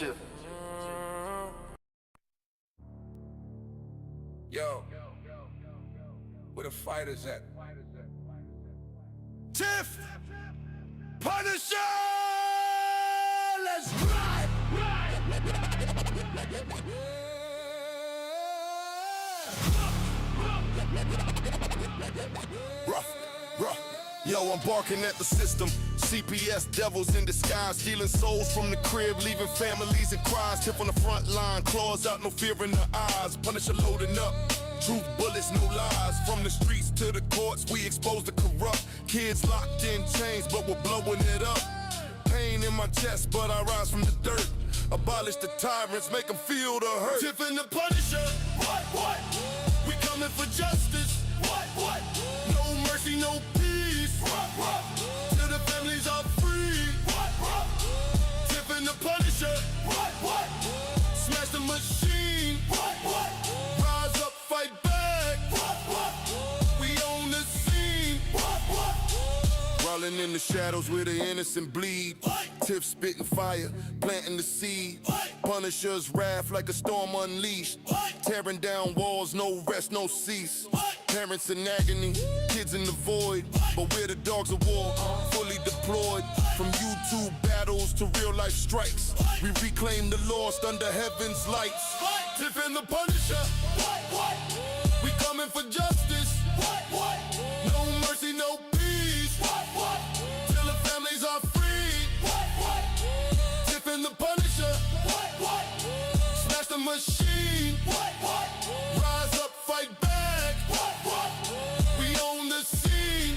Tiff. Yo, where the fighters at? Tiff! Punisher! Let's ride! Rough. Yo, I'm barking at the system. CPS devils in disguise, stealing souls from the crib, leaving families in cries. Tiff on the front line, claws out, no fear in the eyes. Punisher loading up, truth bullets, no lies. From the streets to the courts, we expose the corrupt. Kids locked in chains, but we're blowing it up. Pain in my chest, but I rise from the dirt. Abolish the tyrants, make them feel the hurt. Tiff and the Punisher, what? We coming for justice, what? No mercy, no peace, till the families are free, Tiff and the Punisher, what? Smash the machine, what? Rise up, fight back, we own the scene, Rolling in the shadows where the innocent bleed. Tiff spitting fire, planting the seed. Punisher's wrath like a storm unleashed. Tearing down walls, no rest, no cease. Parents in agony, kids in the void. But we're the dogs of war, fully deployed. From YouTube battles to real life strikes, we reclaim the lost under heaven's lights. Tiff and the Punisher, we coming for justice. No mercy, no peace, till the families are free. Tiff and the Punisher, smash the machine. Rise up, fight back. We own the scene.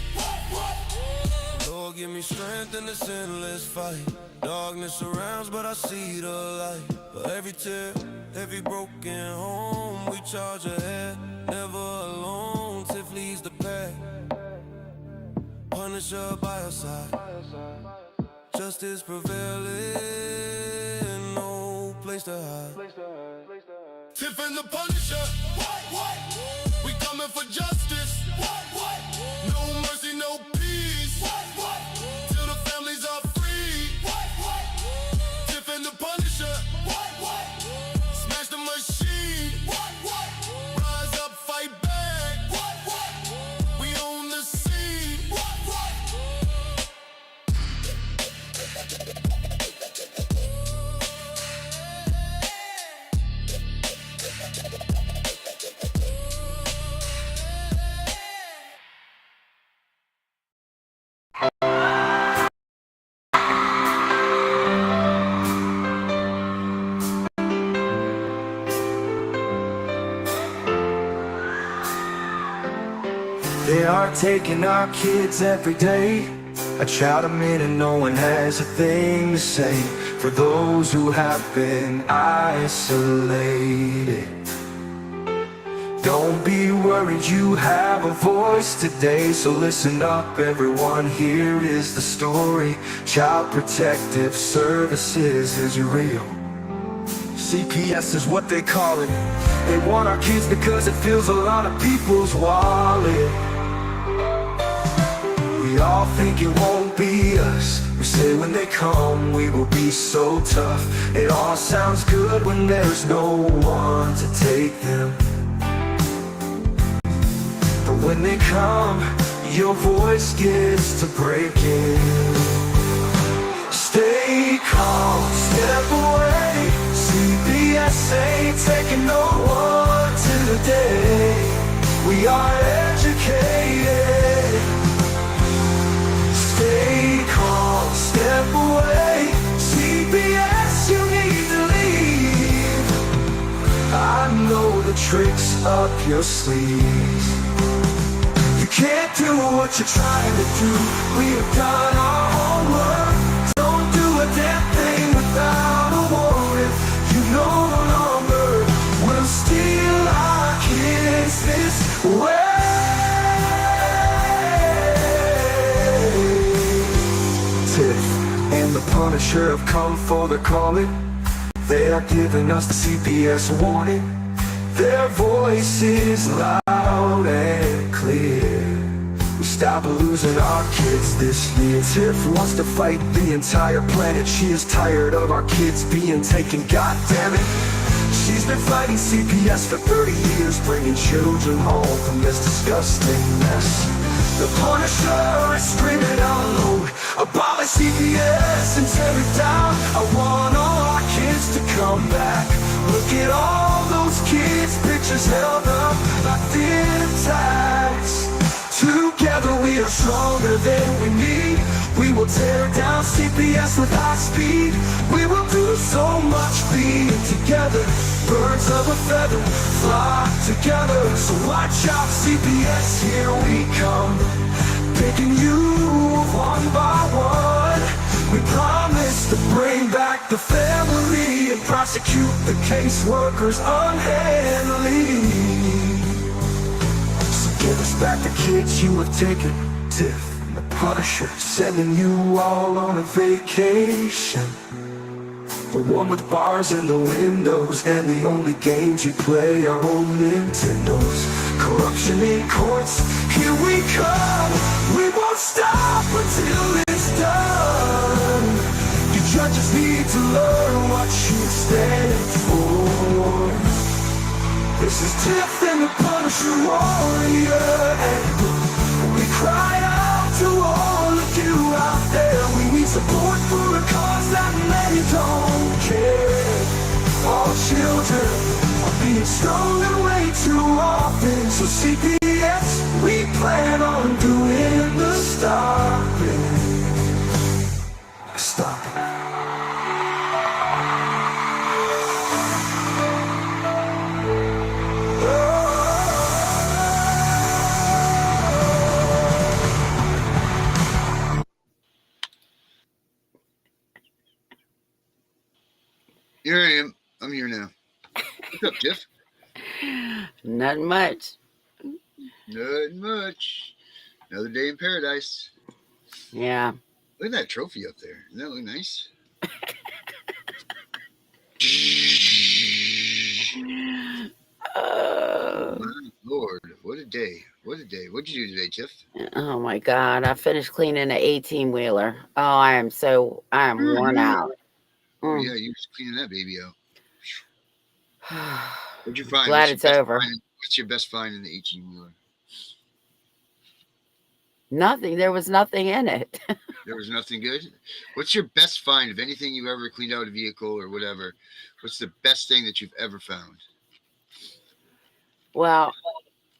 Lord, give me strength in this endless fight. Darkness surrounds, but I see the light. For every tear, every broken home, we charge ahead, never alone. Tiff leads the pack, Punisher by our side. Justice prevailing, no place to hide. Tiff and the Punisher, we coming for justice. No mercy, no peace, till the families are free. Tiff and the Punisher, smash the machine. Rise up, fight back. We own the scene. They are taking our kids every day. I shout them in and no one has a thing to say. For those who have been isolated, don't be worried, you have a voice today. So listen up everyone, here is the story. Child Protective Services is real. CPS is what they call it. They want our kids because it fills a lot of people's wallet. We all think it won't be us. We say when they come we will be so tough. It all sounds good when there's no one to take them. But when they come, your voice gets to breaking. Stay calm, step away. CPS ain't taking no one today. We are educated. Stay calm, step away. CPS, you need to leave. I know the tricks up your sleeves. You can't do what you're trying to do. We have done our homework. Don't do a damn thing without a warrant. You no longer will steal our kids this way. Tiff and the Punisher have come for the calling. They are giving us the CPS warning. Their voice is loud and clear. We stop losing our kids this year. Tiff wants to fight the entire planet. She is tired of our kids being taken, god damn it. She's been fighting CPS for 30 years, bringing children home from this disgusting mess. The Punisher is screaming out loud, abolish CPS and tear it down. I want all our kids to come back. Look at all those kids, pictures held up like dim tags. Together we are stronger than we need. We will tear down CPS with high speed. We will do so much being together. Birds of a feather flock together. So watch out CPS, here we come. Picking you one by one. We promise to bring back the family and prosecute the caseworkers unhandily. Give us back the kids you have taken. Tiff and the Punisher, sending you all on a vacation. The one with bars in the windows, and the only games you play are old Nintendos. Corruption in courts, here we come. We won't stop until it's done. You judges need to learn what you stand for. This is Tiff and the Punisher warrior, and we cry out to all of you out there. We need support for a cause that many don't care. All children are being stolen way too often. So CPS, we plan on doing the stopping. Stop it. Here I am. I'm here now. What's up, Tiff? Nothing much. Not much. Another day in paradise. Yeah. Look at that trophy up there. Doesn't that look nice? My Lord, what a day. What a day. What'd you do today, Tiff? Oh my God. I finished cleaning an 18-wheeler. Oh, I am worn out. Oh, yeah, you were just cleaning that baby out. What'd you find? Glad it's over. What's your best find in the 18-wheeler? Nothing. There was nothing in it. There was nothing good? What's your best find of anything you ever cleaned out a vehicle or whatever? What's the best thing that you've ever found? Well,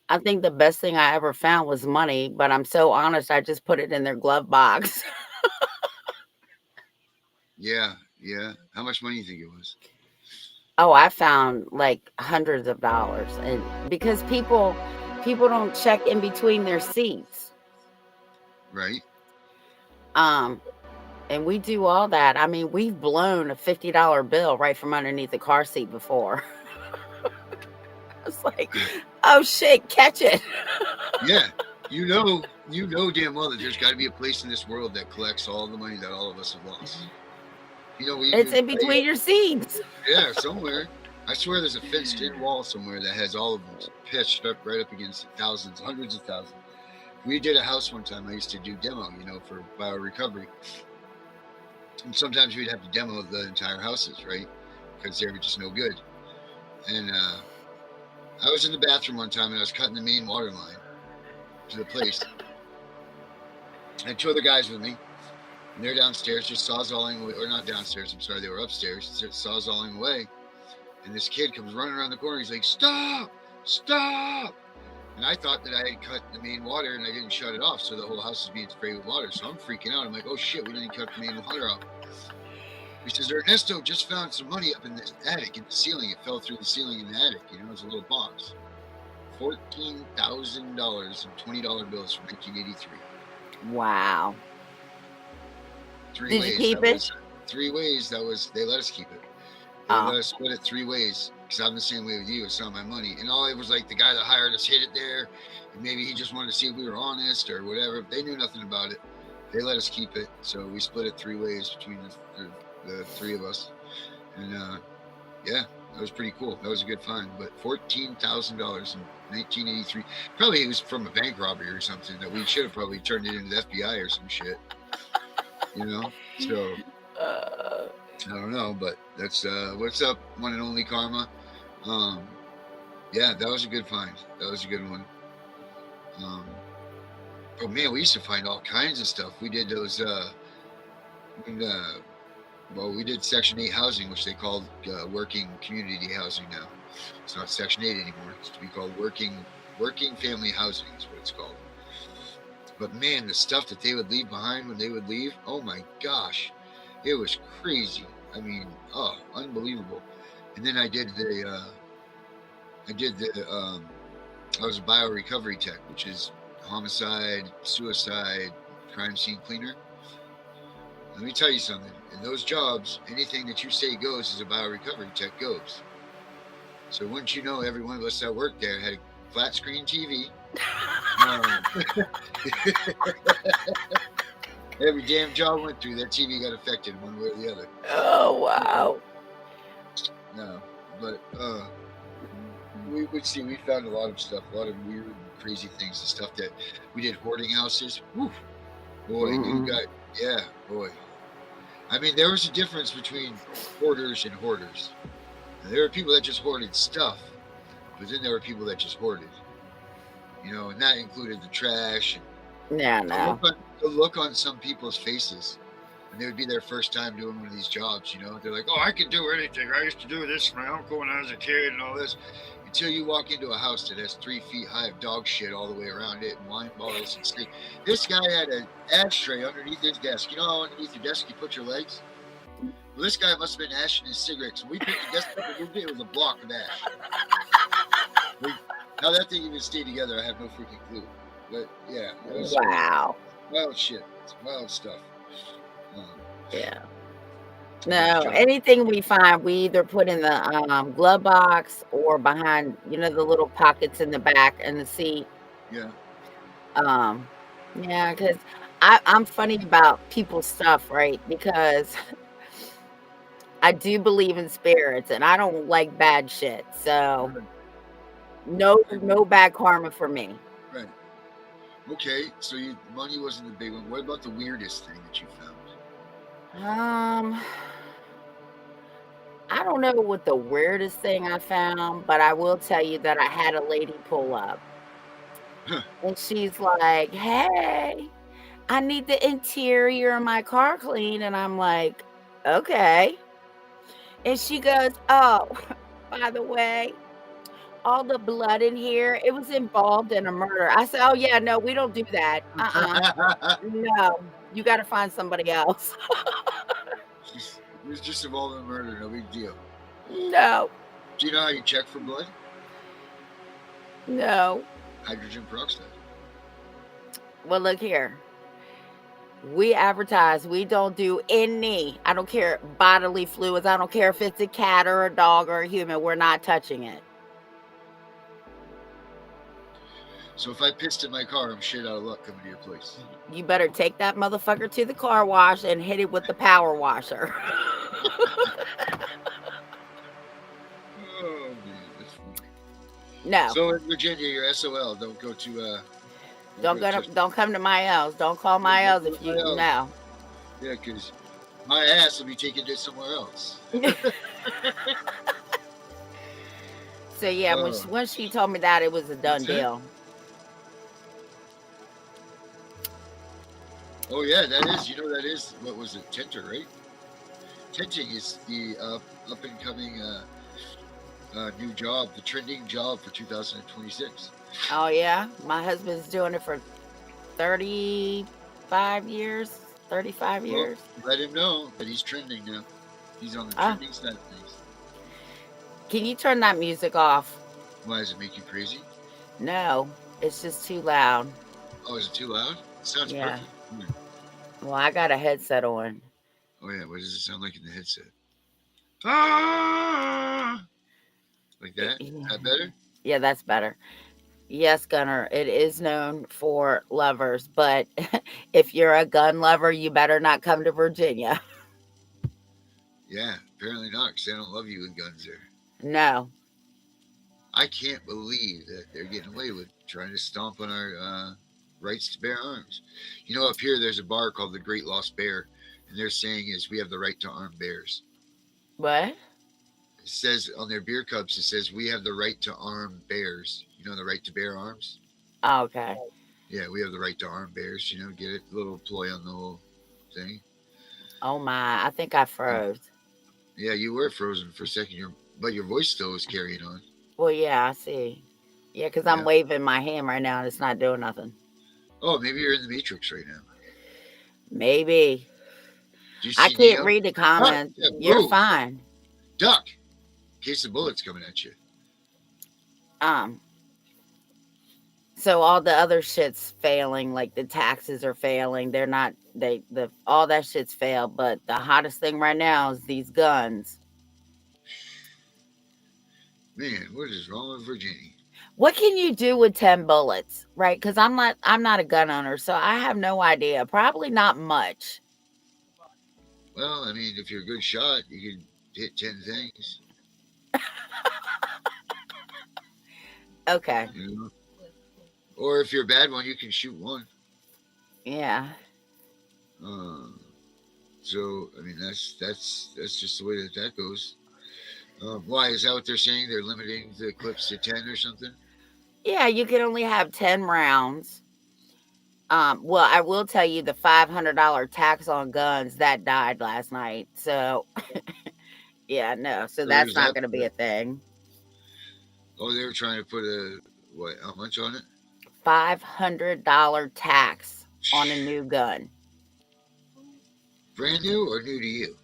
I think the best thing I ever found was money, but I'm so honest, I just put it in their glove box. Yeah. How much money do you think it was? Oh, I found like hundreds of dollars. And because people don't check in between their seats. Right. And we do all that. I mean, we've blown a $50 bill right from underneath the car seat before. It's like, oh shit, catch it. Yeah. You know damn well that there's got to be a place in this world that collects all the money that all of us have lost. You know, It's in between your seats. Yeah, somewhere. I swear there's a fenced-in wall somewhere that has all of them pitched up right up against it. Thousands, hundreds of thousands. We did a house one time. I used to do demo, for biorecovery. And sometimes we'd have to demo the entire houses, right? Because they were just no good. And I was in the bathroom one time and I was cutting the main water line to the place. I had two other guys with me. And they're downstairs just sawzalling away, or not downstairs, I'm sorry, they were upstairs, sawzalling away. And this kid comes running around the corner, he's like, stop! And I thought that I had cut the main water and I didn't shut it off, so the whole house is being sprayed with water. So I'm freaking out, I'm like, oh shit, we didn't cut the main water off. He says, Ernesto just found some money up in the attic, in the ceiling. It fell through the ceiling in the attic, it was a little box. $14,000 in $20 bills from 1983. Wow. Did you keep it? 3 ways. They let us keep it. They let us split it 3 ways because I'm the same way with you. It's not my money. And all it was like the guy that hired us hid it there. And maybe he just wanted to see if we were honest or whatever. They knew nothing about it. They let us keep it. So we split it 3 ways between the 3 of us. And Yeah, that was pretty cool. That was a good find. But $14,000 in 1983. Probably it was from a bank robbery or something that we should have probably turned it into the FBI or some shit. You know? So Uh, I don't know, but that's what's up, one and only Karma. Yeah, that was a good find. That was a good one. But man, we used to find all kinds of stuff. We did those well, we did Section 8 housing, which they called working community housing now. It's not Section 8 anymore. It's to be called working family housing is what it's called. But man, the stuff that they would leave behind when they would leave, oh my gosh, it was crazy. I mean, oh, unbelievable. And then I was a biorecovery tech, which is homicide, suicide, crime scene cleaner. Let me tell you something. In those jobs, anything that you say goes as a biorecovery tech goes. So wouldn't you know, every one of us that worked there had a flat screen TV. Every damn job went through, that TV got affected one way or the other. oh wow. No, but we found a lot of stuff, a lot of weird and crazy things, and stuff that we did hoarding houses. Whew, boy, you got, yeah, boy. I mean, there was a difference between hoarders and hoarders. There were people that just hoarded stuff, but then there were people that just hoarded. You know, and that included the trash. And Yeah, no. the look on some people's faces, and they would be their first time doing one of these jobs. You know, they're like, "Oh, I can do anything. I used to do this with my uncle when I was a kid, and all this." Until you walk into a house that has 3 feet high of dog shit all the way around it, and wine bottles and steak. This guy had an ashtray underneath his desk. You know how underneath your desk you put your legs? Well, this guy must have been ashing his cigarettes. When we picked the desk up a little bit, it was a block of ash. How that thing even stayed together, I have no freaking clue. But yeah, it was Wow. wild shit. It's wild stuff. Yeah. No, anything we find, we either put in the glove box or behind, the little pockets in the back and the seat. Yeah. Yeah, because I'm funny about people's stuff, right? Because I do believe in spirits and I don't like bad shit. So no bad karma for me. Right. Okay, so money wasn't the big one. What about the weirdest thing that you found? I don't know what the weirdest thing I found, but I will tell you that I had a lady pull up. And she's like, "Hey, I need the interior of my car cleaned." And I'm like, "Okay." And she goes, "Oh, by the way, all the blood in here, it was involved in a murder." I said, "Oh yeah, no, we don't do that. No, you got to find somebody else." It was just involved in murder, no big deal. No. Do you know how you check for blood? No. Hydrogen peroxide. Well, look here. We advertise. We don't do any, I don't care, bodily fluids. I don't care if it's a cat or a dog or a human. We're not touching it. So if I pissed in my car, I'm shit out of luck coming to your place. You better take that motherfucker to the car wash and hit it with the power washer. Oh man, that's funny. No. So in Virginia, you're SOL. Don't go to. Don't come to my house. Don't call my house if you know. Yeah, because my ass will be taken to somewhere else. So yeah, when she told me that, it was a done deal. Oh yeah, that is. What was it? Tinter, right? Tinting is the up and coming new job, the trending job for 2026. Oh yeah, my husband's doing it for 35 years. 35 years. Let him know that he's trending now. He's on the trending side of things. Can you turn that music off? Why, does it make you crazy? No, it's just too loud. Oh, is it too loud? It sounds perfect. Well, I got a headset on. Oh yeah, what does it sound like in the headset? Ah! Like that? Is that better? Yeah, that's better. Yes, Gunner, it is known for lovers, but if you're a gun lover, you better not come to Virginia. Yeah, apparently not, because they don't love you with guns there. No. I can't believe that they're getting away with trying to stomp on our rights to bear arms. You know, up here there's a bar called the Great Lost Bear, and their saying is, "We have the right to arm bears." What? It says on their beer cups, it says, "We have the right to arm bears." You know, the right to bear arms. Oh, okay. Yeah, we have the right to arm bears. You know, get it, little ploy on the whole thing. Oh my, I think I froze. Yeah, you were frozen for a second, but your voice still was carrying on. Well, yeah, I see. Yeah, because I'm Yeah. waving my hand right now and it's not doing nothing. Oh, maybe you're in the Matrix right now. Maybe. Do you I see can't Neo? read the Ah, comments. yeah, You're move, fine. duck, in case the bullet's coming at you. So all the other shit's failing, like the taxes are failing. They're not all that shit's failed, but the hottest thing right now is these guns. Man, what is wrong with Virginia? What can you do with 10 bullets, right? Because I'm not a gun owner, so I have no idea. Probably not much. Well, I mean, if you're a good shot, you can hit 10 things. Okay. You know? Or if you're a bad one, you can shoot one. Yeah. So I mean, that's just the way that goes. Why is that what they're saying? They're limiting the clips to 10 or something? Yeah, you can only have 10 rounds. Well, I will tell you the $500 tax on guns that died last night. So, yeah, no. So that's there's not that. going to be a thing. Oh, they were trying to put how much on it? $500 tax on a new gun. Brand new or new to you?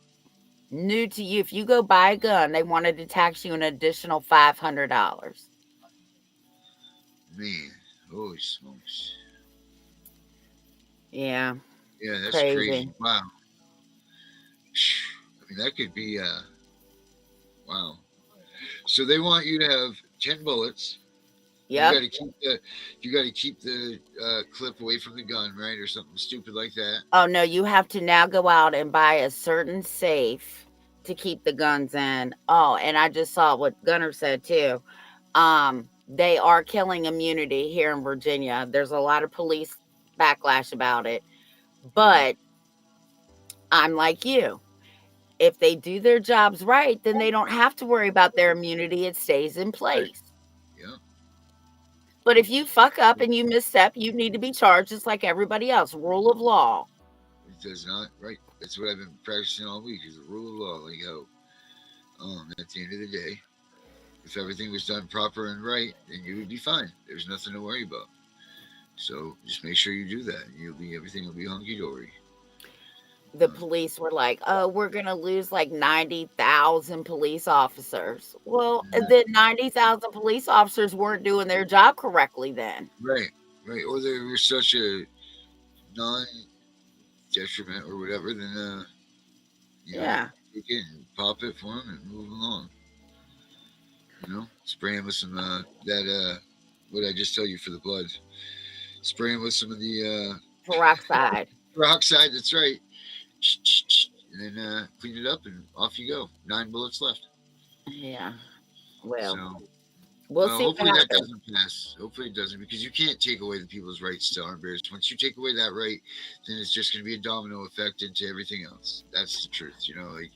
New to you. If you go buy a gun, they wanted to tax you an additional $500. Man, holy smokes. Yeah. Yeah, that's crazy. Wow. I mean, that could be, wow. So they want you to have 10 bullets. Yeah. You got to keep the clip away from the gun, right, or something stupid like that. Oh no, you have to now go out and buy a certain safe to keep the guns in. Oh, and I just saw what Gunner said too. They are killing immunity here in Virginia. There's a lot of police backlash about it, but I'm like you. If they do their jobs right, then they don't have to worry about their immunity. It stays in place. Yeah. But if you fuck up and you misstep, you need to be charged just like everybody else. Rule of law. It does not, right? That's what I've been practicing all week is the rule of law. Like how, at the end of the day, if everything was done proper and right, then you would be fine. There's nothing to worry about. So just make sure you do that. Everything will be hunky dory. The police were like, "Oh, we're gonna lose like 90,000 police officers." Well, then 90,000 police officers weren't doing their job correctly then. Right. Or they were such a non-detriment or whatever, then Yeah. You can pop it for them and move along. You know, spray them with some what did I just tell you for the blood? Spray them with some of the Peroxide. Peroxide. That's right. And then clean it up and off you go. 9 bullets left. Yeah. Well, so, we'll see. Hopefully that doesn't pass. Hopefully it doesn't, because you can't take away the people's rights to arm bears. Once you take away that right, then it's just going to be a domino effect into everything else. That's the truth. You know, like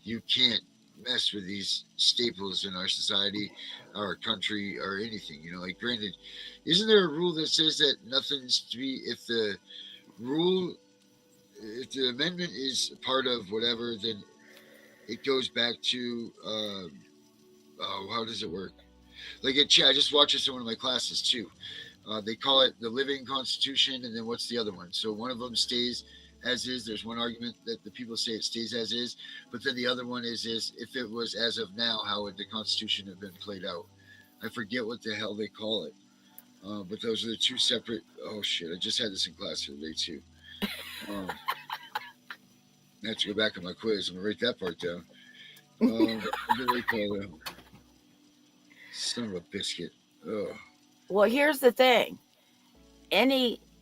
you can't mess with these staples in our society, our country, or anything. You know, like granted, isn't there a rule that says that nothing's to be if the amendment is part of whatever, then it goes back to how does it work? Like I just watched this in one of my classes too. They call it the living constitution, and then what's the other one? So one of them stays as is. There's one argument that the people say it stays as is, but then the other one is if it was as of now, how would the constitution have been played out? I forget what the hell they call it. But those are the two separate. Oh shit! I just had this in class the other day too. I have to go back on my quiz. I'm gonna write that part down. What do they call them? Son of a biscuit. Ugh. Well, here's the thing.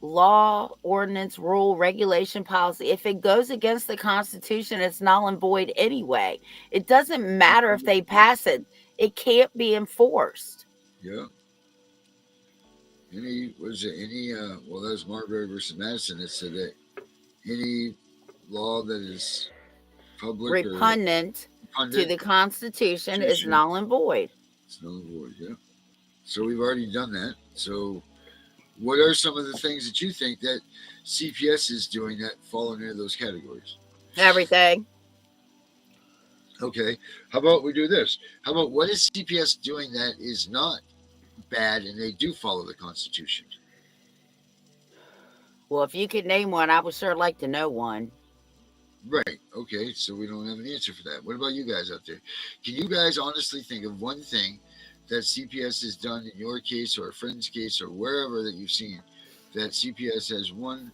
law, ordinance, rule, regulation, policy, if it goes against the Constitution, it's null and void anyway. It doesn't matter if they pass it, it can't be enforced. Yeah. Well, that was Marbury versus Madison that said that any law that is public or Repugnant to the Constitution is null and void. It's null and void, yeah. So we've already done that. So what are some of the things that you think that CPS is doing that fall into those categories? Everything. Okay. How about we do this? How about what is CPS doing that is not bad and they do follow the Constitution? Well, if you could name one, I would sure like to know one. Right. Okay. So we don't have an answer for that. What about you guys out there? Can you guys honestly think of one thing that CPS has done in your case or a friend's case or wherever that you've seen that CPS has one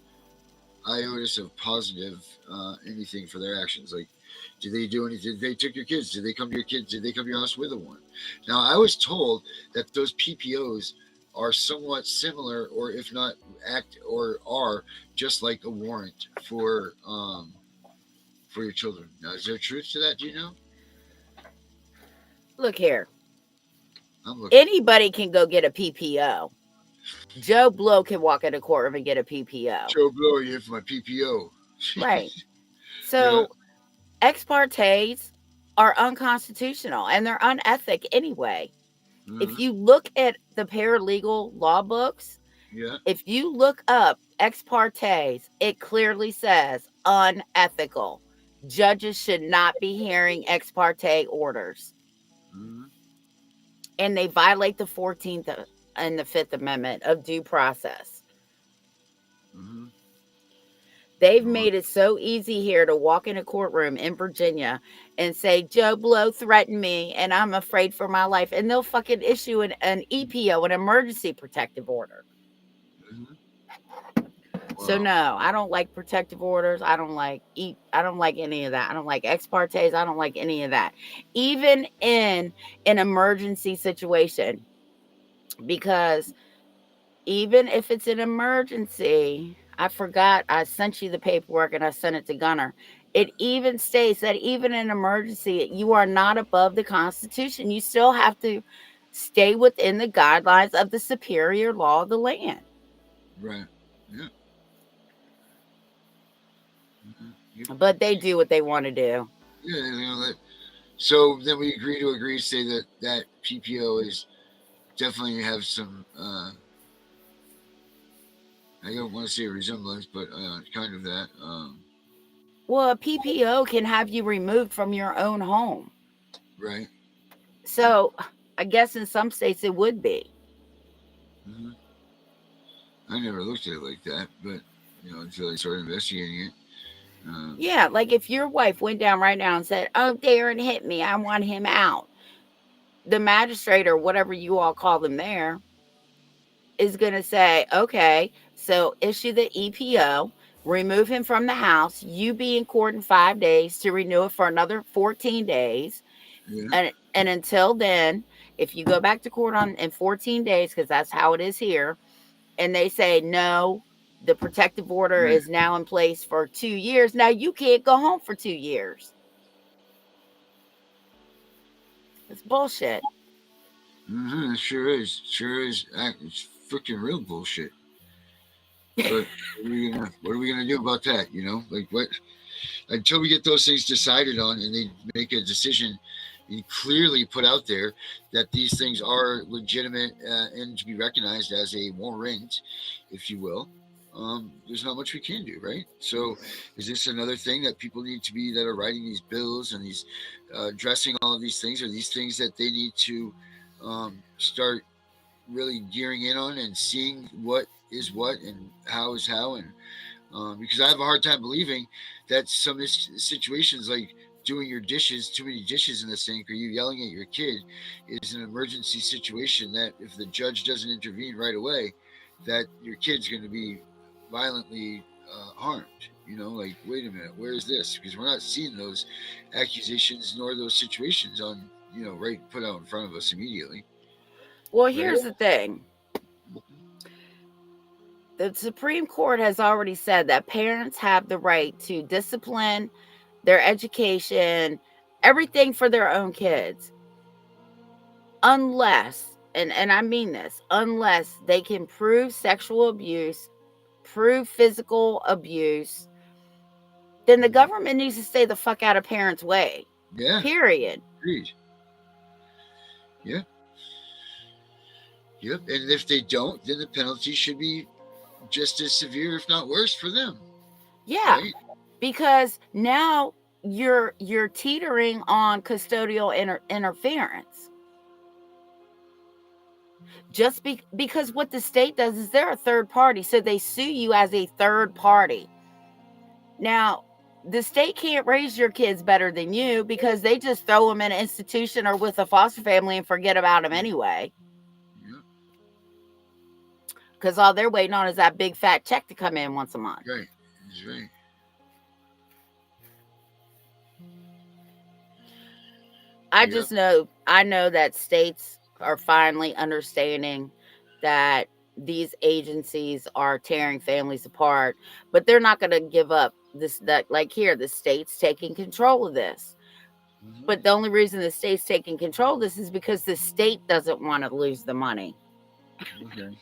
iota of positive anything for their actions? Like, did they do anything? Did they take your kids? Did they come to your kids? Did they come to your house with a warrant? Now, I was told that those PPOs are somewhat similar, or if not act or are just like a warrant for your children. Now, is there truth to that? Do you know? Look here. Anybody can go get a PPO. Joe Blow can walk in a courtroom and get a PPO. Joe Blow, you're for my PPO. Right. So ex partes are unconstitutional and they're unethic anyway. If you look at the paralegal law books, if you look up ex partes, it clearly says unethical. Judges should not be hearing ex parte orders. And they violate the 14th and the 5th Amendment of due process. They've made it so easy here to walk in a courtroom in Virginia and say, Joe Blow threatened me and I'm afraid for my life. And they'll fucking issue an EPO, an emergency protective order. So no, I don't like protective orders. I don't like any of that. I don't like ex partes. I don't like any of that. Even in an emergency situation, because even if it's an emergency, I forgot I sent you the paperwork and I sent it to Gunner. It even states that even in an emergency, you are not above the Constitution. You still have to stay within the guidelines of the superior law of the land. Right. Yeah. But they do what they want to do. Yeah, you know that. So then we agree to say that PPO is definitely have some. I don't want to say a resemblance, but kind of that. Well, a PPO can have you removed from your own home. Right. So I guess in some states it would be. I never looked at it like that, but until I started investigating it. Yeah, like if your wife went down right now and said, "Oh, Darren hit me. I want him out." The magistrate or whatever you all call them there is going to say, "Okay, so issue the EPO, remove him from the house. You be in court in 5 days to renew it for another 14 days. And until then, if you go back to court in 14 days, because that's how it is here, and they say, no, the protective order is now in place for 2 years. Now you can't go home for 2 years. It's bullshit. It sure is. It's freaking real bullshit. But what are we gonna do about that? Like what? Until we get those things decided on and they make a decision and clearly put out there that these things are legitimate and to be recognized as a warrant, if you will, there's not much we can do, right? So is this another thing that people need to be that are writing these bills and these addressing all of these things? Are these things that they need to start really gearing in on and seeing what is what and how is how? And because I have a hard time believing that some situations like doing your dishes, too many dishes in the sink, or you yelling at your kid is an emergency situation that if the judge doesn't intervene right away, that your kid's going to be violently harmed. Like, wait a minute, where is this? Because we're not seeing those accusations nor those situations on, right put out in front of us immediately. Well, here's the thing. The Supreme Court has already said that parents have the right to discipline, their education, everything for their own kids, unless, and I mean this, unless they can prove sexual abuse, prove physical abuse, then the government needs to stay the fuck out of parents' way. Yeah. Period. Agreed. Yeah. Yep. And if they don't, then the penalty should be just as severe, if not worse, for them. Yeah. Right? Because now you're teetering on custodial interference. Just because what the state does is they're a third party, so they sue you as a third party. Now, the state can't raise your kids better than you because they just throw them in an institution or with a foster family and forget about them anyway. Yep. Because all they're waiting on is that big fat check to come in once a month. Right. That's right. I know that states are finally understanding that these agencies are tearing families apart, but they're not going to give up like here, the state's taking control of this. Mm-hmm. But the only reason the state's taking control of this is because the state doesn't want to lose the money. Okay.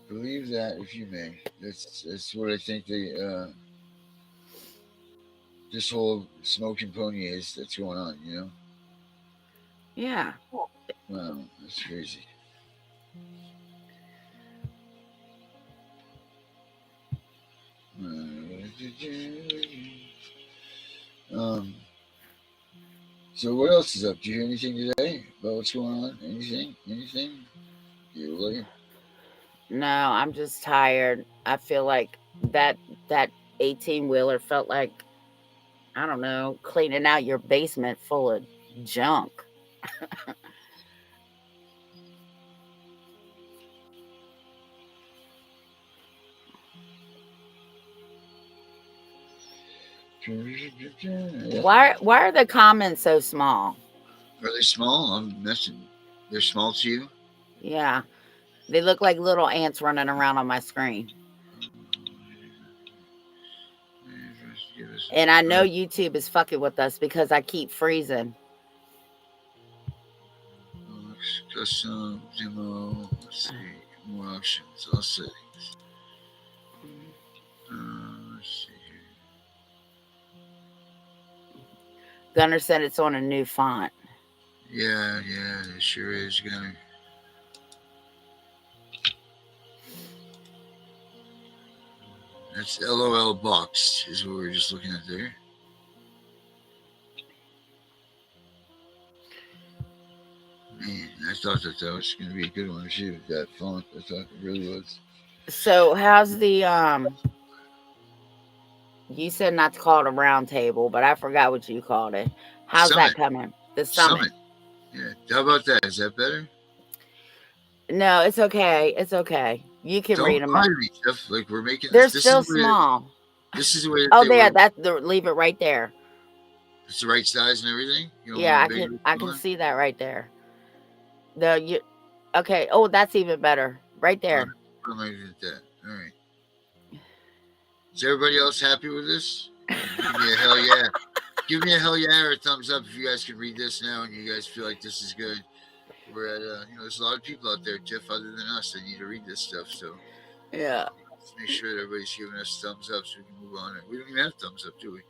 Believe that if you may. That's what I think this whole smoking pony is that's going on, you know? Yeah. Wow, that's crazy. So what else is up? Do you hear anything today about what's going on? Anything? You No, I'm just tired. I feel like that 18-wheeler felt like, I don't know, cleaning out your basement full of junk. Why are the comments so small? Are they small? I'm messing. They're small to you? Yeah. They look like little ants running around on my screen. And I know YouTube is fucking with us because I keep freezing. Custom demo. Let's see. More options. All settings. Let's see here. Gunner said it's on a new font. Yeah, it sure is, Gunner. That's LOL boxed is what we were just looking at there. Man, I thought that was going to be a good one too. That font, I thought it really was. So how's the you said not to call it a round table, but I forgot what you called it. How's Summit. that coming? The summit. Yeah. How about that? Is that better? No, it's okay. It's okay. You can read them. Don't me, Jeff. Like we're making They're this still small. This is the way. Oh, there. Leave it right there. It's the right size and everything. Yeah, I can see that right there. Okay. Oh, that's even better. Right there. What am I doing with that? All right. Is everybody else happy with this? Give me a hell yeah. Give me a hell yeah or a thumbs up if you guys can read this now and you guys feel like this is good. We're at there's a lot of people out there, Tiff, other than us, that need to read this stuff. So yeah, let's make sure that everybody's giving us thumbs up so we can move on. We don't even have thumbs up, do we?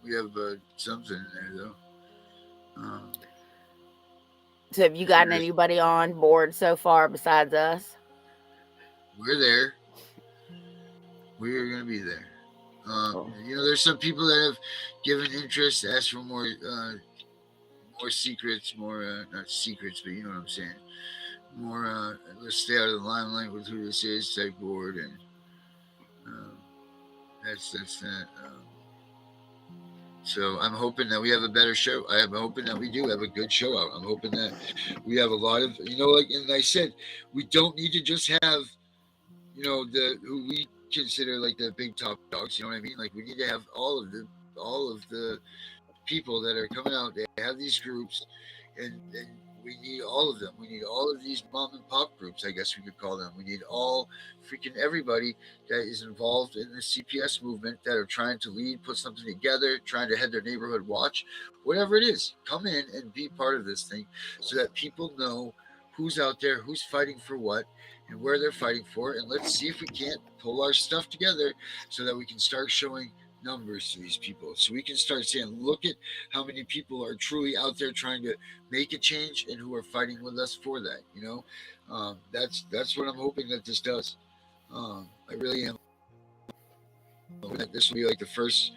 We have something in there though. So have you gotten anybody on board so far besides us? We're there. We are going to be there. There's some people that have given interest, asked for more secrets, more not secrets, but you know what I'm saying. More let's stay out of the limelight with who this is type board, and that's that. So I'm hoping that we have a better show. I am hoping that we do have a good show out. I'm hoping that we have a lot of and I said, we don't need to just have who we consider like the big top dogs. You know what I mean? Like we need to have all of the people that are coming out. They have these groups, and we need all of them. We need all of these mom and pop groups, I guess we could call them. We need all freaking everybody that is involved in the CPS movement that are trying to lead, put something together, trying to head their neighborhood watch, whatever it is. Come in and be part of this thing so that people know who's out there, who's fighting for what, and where they're fighting for. And let's see if we can't pull our stuff together so that we can start showing numbers to these people, so we can start saying, look at how many people are truly out there trying to make a change and who are fighting with us for that. That's what I'm hoping that this does. I really am. This will be like the first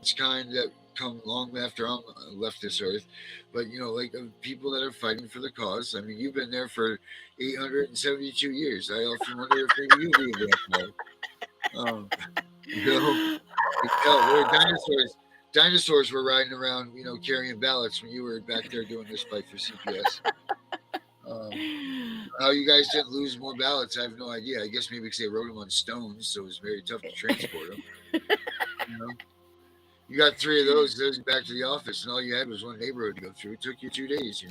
its kind that come long after I'm left this earth. But like people that are fighting for the cause. I mean, you've been there for 872 years. I often wonder if maybe you be a vampire. Um, you know, where dinosaurs. Dinosaurs were riding around, carrying ballots when you were back there doing this fight for CPS. How you guys didn't lose more ballots, I have no idea. I guess maybe because they wrote them on stones, so it was very tough to transport them. You got 3 of those back to the office, and all you had was one neighborhood to go through. It took you 2 days,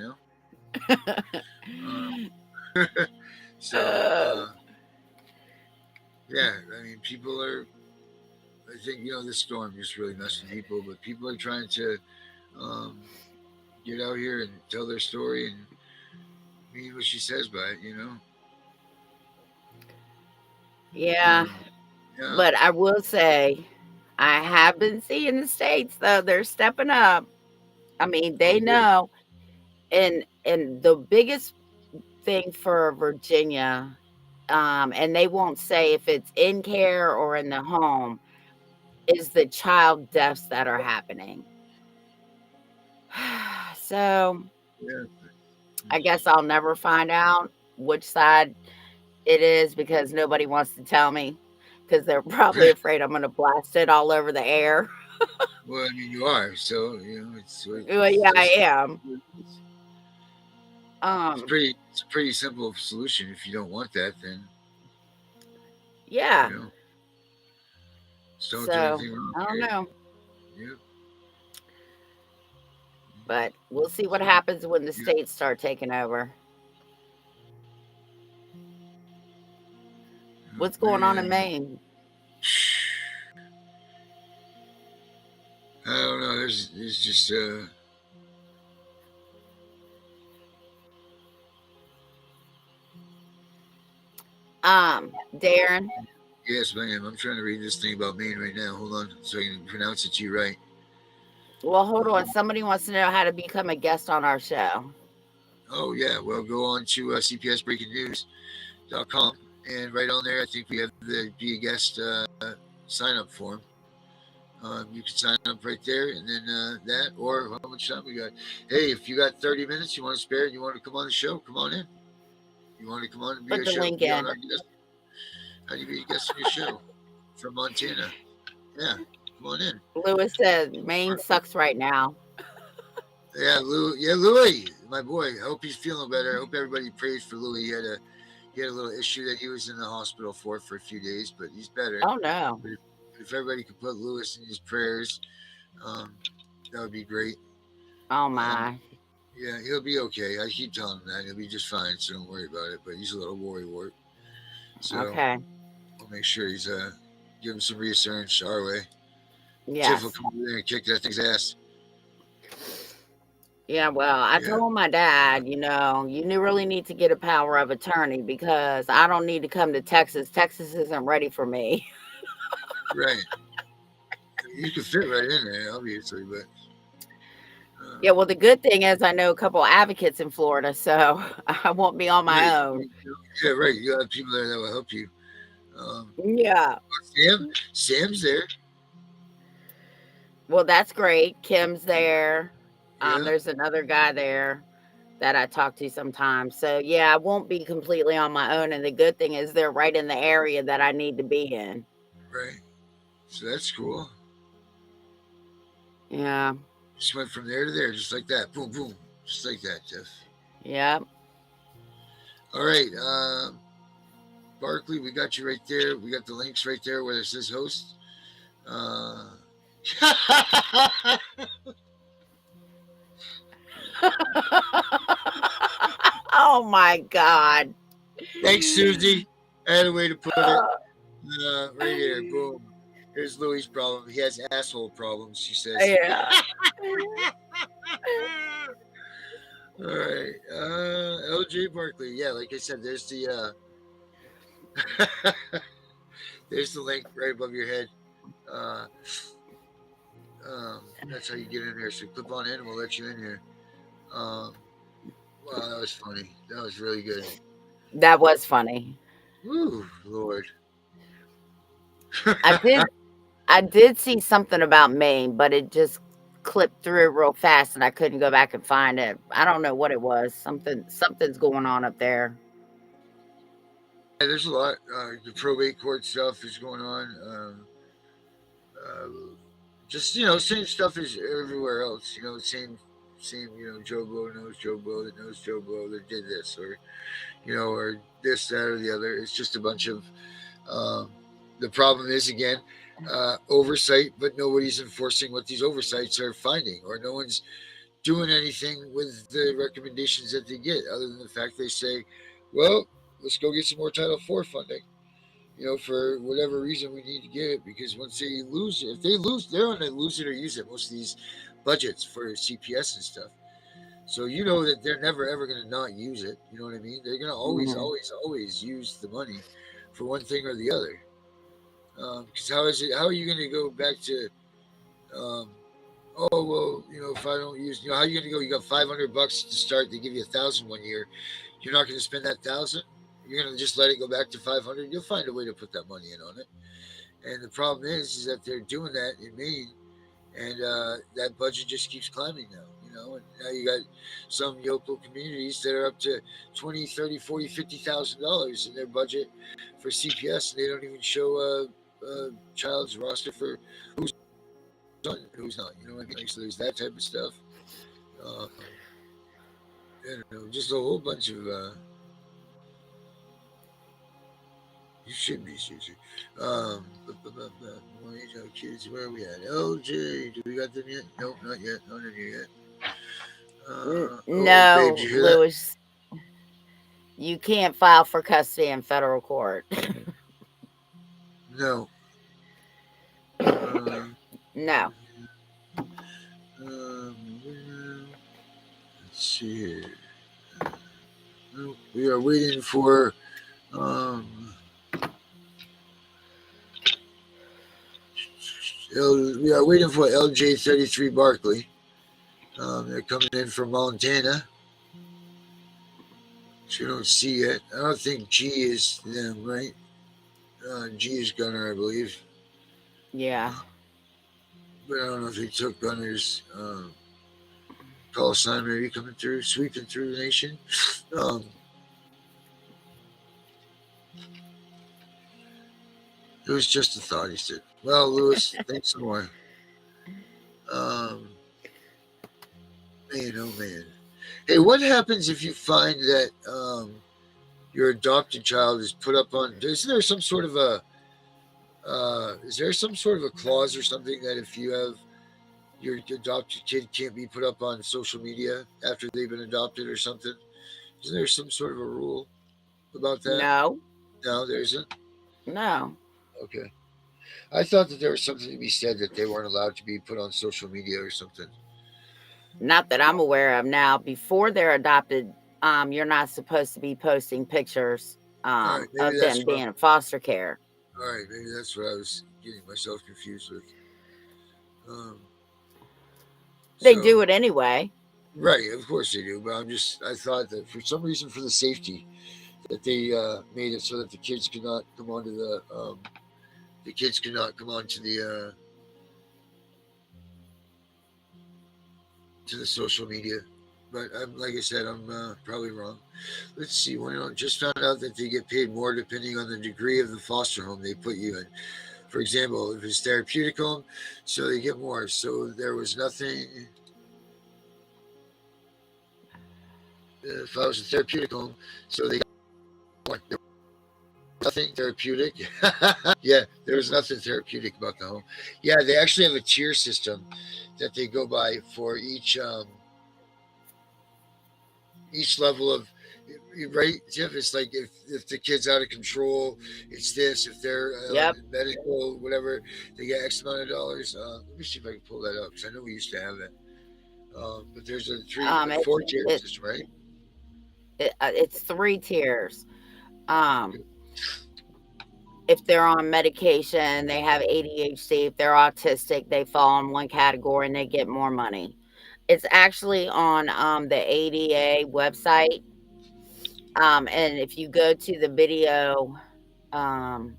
So, yeah, I mean, people are. I think this storm just really messed with people, but people are trying to get out here and tell their story and mean what she says by it. Yeah. Yeah. But I will say, I have been seeing the states though, they're stepping up. I mean, they know. And the biggest thing for Virginia, and they won't say if it's in care or in the home, is the child deaths that are happening. So Yeah. I guess I'll never find out which side it is because nobody wants to tell me because they're probably afraid I'm going to blast it all over the air. Well, I mean, you are, so Well, yeah, I am. It's a pretty simple solution. If you don't want that, then yeah. Just don't So do anything wrong. I don't know, Yep. but we'll see what happens when the states start taking over. What's going on in Maine? I don't know. There's just Darren. Yes, ma'am. I'm trying to read this thing about Maine right now. Hold on, so I can pronounce it to you right. Well, hold on. Somebody wants to know how to become a guest on our show. Oh yeah. Well, go on to cpsbreakingnews.com, and right on there, I think we have the be a guest sign up form. You can sign up right there, and then that, or how much time we got? Hey, if you got 30 minutes, you want to spare, and you want to come on the show, come on in. You want to come on and be Put a the show? link Be in. on our guest. How do you be a guest on your show from Montana? Yeah, come on in. Lewis said Maine sucks right now. Yeah, Louis, my boy. I hope he's feeling better. I hope everybody prays for Louis. He had a little issue that he was in the hospital for a few days, but he's better. Oh no! But if everybody could put Lewis in his prayers, that would be great. Oh my! Yeah, he'll be okay. I keep telling him that he'll be just fine, so don't worry about it. But he's a little worrywart. So okay. We'll make sure he's give him some reassurance our way. Yes. Tiff will come over there and kick that thing's ass. Yeah, well, I told my dad, you really need to get a power of attorney because I don't need to come to Texas. Texas isn't ready for me. Right. You can fit right in there, obviously, but. Yeah, well, the good thing is I know a couple advocates in Florida, so I won't be on my own. Yeah, right. You have people there that will help you. Yeah. Sam's there. Well, that's great. Kim's there. There's another guy there that I talk to sometimes. So, yeah, I won't be completely on my own. And the good thing is they're right in the area that I need to be in. Right. So that's cool. Yeah. Just went from there to there, just like that. Boom, boom. Just like that, Tiff. Yep. All right. Barkley, we got you right there. We got the links right there where it says host. Oh my God. Thanks, Susie. I had a way to put it. Uh, Right here. Boom. Here's Louis' problem. He has asshole problems, she says. yeah. All right. LJ Barkley. Yeah, like I said, there's the there's the link right above your head. Uh, that's how you get in there. So click on in and we'll let you in here. Wow, that was funny. That was really good. That was funny. Woo, Lord. I did see something about Maine, but it just clipped through real fast and I couldn't go back and find it. I don't know what it was. Something's going on up there. Yeah, there's a lot. The probate court stuff is going on. Just same stuff as everywhere else. Same. Joe Blow knows Joe Blow that knows Joe Blow that did this, or or this, that, or the other. It's just a bunch of. The problem is again, oversight, but nobody's enforcing what these oversights are finding, or no one's doing anything with the recommendations that they get, other than the fact they say, well, let's go get some more Title IV funding. For whatever reason we need to get it, because once they lose it, if they lose, they're going to lose it or use it. Most of these budgets for CPS and stuff. So that they're never ever going to not use it. You know what I mean? They're going to always use the money for one thing or the other. Because how are you going to go back to, oh well, if I don't use, how are you going to go? You got $500 to start. They give you $1,000 one year. You're not going to spend that $1,000. You're going to just let it go back to 500. You'll find a way to put that money in on it. And the problem is that they're doing that in Maine, and that budget just keeps climbing now. And now you got some local communities that are up to $20,000, $30,000, $40,000, $50,000 in their budget for CPS, and they don't even show a child's roster for who's on and who's not. You know what I mean? So there's that type of stuff. Just a whole bunch of. You should be, Susie. Kids, where are we at? LJ, do we got them yet? Nope, not yet. Not in here yet. No, babe, Lewis. You can't file for custody in federal court. No. No. Let's see here. We are waiting for. We are waiting for LJ33 Barkley. They're coming in from Montana. So you don't see it. I don't think G is them, right? G is Gunner, I believe. Yeah. But I don't know if he took Gunner's call sign maybe coming through, sweeping through the nation. It was just a thought, he said. Well, Lewis, thanks some more. Man, oh man. Hey, what happens if you find that your adopted child is put up on? Isn't there some sort of a clause or something that if you have your adopted kid can't be put up on social media after they've been adopted or something? Isn't there some sort of a rule about that? No. No, there isn't. No. Okay. I thought that there was something to be said that they weren't allowed to be put on social media or something. Not that I'm aware of. Now, before they're adopted, you're not supposed to be posting pictures of them being in foster care. All right, maybe that's what I was getting myself confused with. They do it anyway. Right, of course they do. But I thought that for some reason, for the safety, that they made it so that the kids could not come onto to the social media. But like I said, I'm probably wrong. Let's see. Just found out that they get paid more depending on the degree of the foster home they put you in. For example, if it's therapeutic home, so they get more. So there was nothing. If I was a therapeutic home, so they got more. Nothing therapeutic. Yeah, there was nothing therapeutic about the home. Yeah, they actually have a tier system that they go by for each level of Right, Jeff? It's like if the kid's out of control, it's this. If they're Yep. medical, whatever, they get X amount of dollars. Let me see if I can pull that up because I know we used to have it. But there's a four tier It, system, right? it's 3 tiers. Um, if they're on medication, they have ADHD. If they're autistic, they fall in one category and they get more money. It's actually on the ADA website. And if you go to the video um,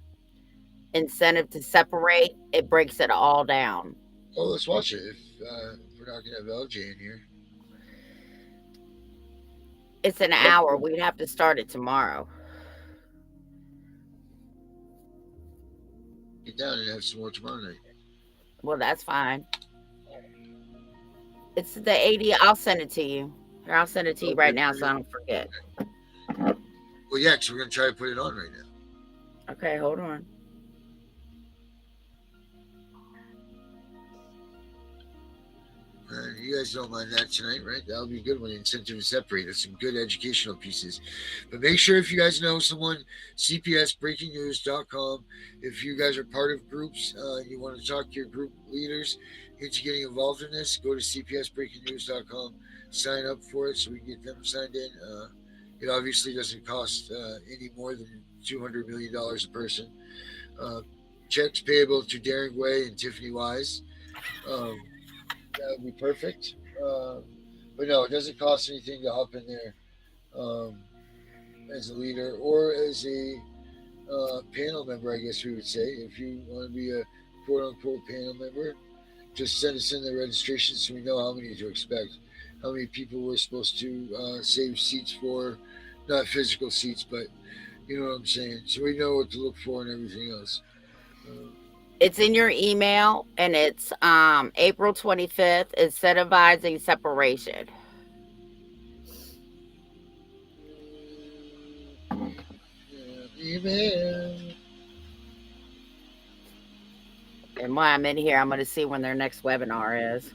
incentive to separate, it breaks it all down. Oh, let's watch it. If we're not gonna have LJ in here, It's an hour. We'd have to start it tomorrow. get down and have some more tomorrow night. Well, that's fine. It's the ADA. I'll send it to you. Here, I'll send it to you right now so I don't forget. Well, yeah, because we're gonna try to put it on right now. Okay, hold on. You guys don't mind that tonight, right? That'll be a good one. Incentive to separate. That's some good educational pieces. But make sure if you guys know someone, cpsbreakingnews.com. If you guys are part of groups, you want to talk to your group leaders into getting involved in this, go to cpsbreakingnews.com, sign up for it so we can get them signed in. It obviously doesn't cost any more than $200 million a person. Checks payable to Daring Way and Tiffany Wise. That would be perfect. But no, it doesn't cost anything to hop in there as a leader or as a panel member, I guess we would say. If you want to be a quote unquote panel member, just send us in the registration so we know how many to expect, how many people we're supposed to save seats for, not physical seats, but you know what I'm saying. So we know what to look for and everything else. It's in your email, and it's April 25th, incentivizing separation. Email. And while I'm in here, I'm going to see when their next webinar is.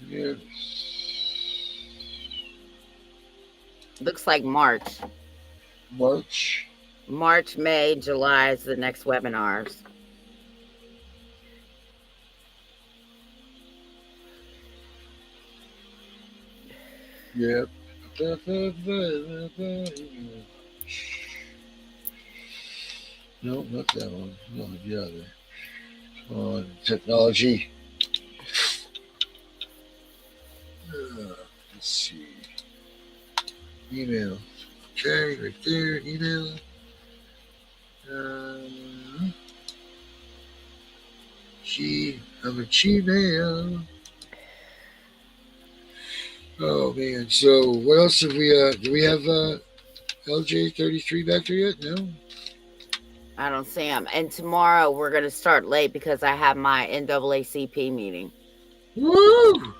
Yeah. Looks like March. March, May, July is the next webinars. Yep. No, not that one. No, the other. On technology. Let's see. Email. Okay, right there. Email. I'm a Gmail. Oh man. So what else have we do we have LJ33 back there yet? No? I don't see him. And tomorrow we're going to start late because I have my NAACP meeting. Woo!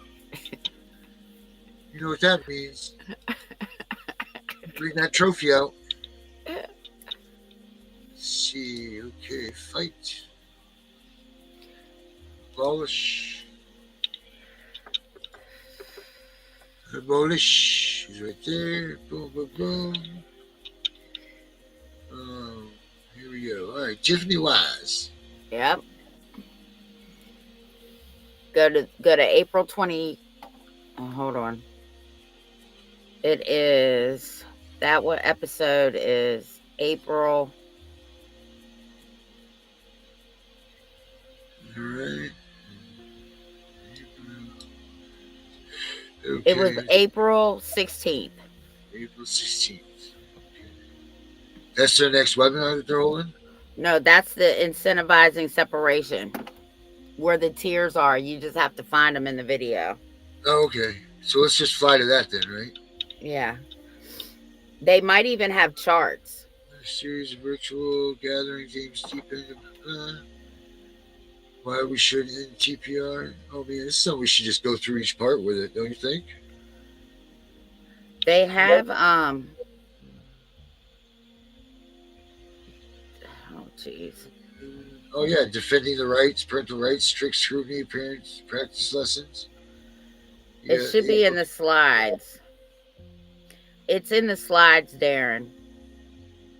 You know what that means. Bring that trophy out. Let's see. Okay, fight. Abolish. Abolish is right there. Boom, boom, boom. Here we go. All right, Tiffany Wise. Yep. Go to April 20. Oh, hold on. It is that what episode is April. All right. Okay. It was April 16th. April 16th. That's their next webinar that they're holding? No, that's the incentivizing separation. Where the tiers are. You just have to find them in the video. Oh, okay. So let's just fly to that then, right? Yeah. They might even have charts. A series of virtual gathering games deep into why we should end TPR. Oh man, this is something we should just go through each part with it, don't you think? They have Jeez. Oh yeah, defending the rights, parental rights, strict scrutiny, parents practice lessons. It Yeah, should be in the slides. It's in the slides, Darren.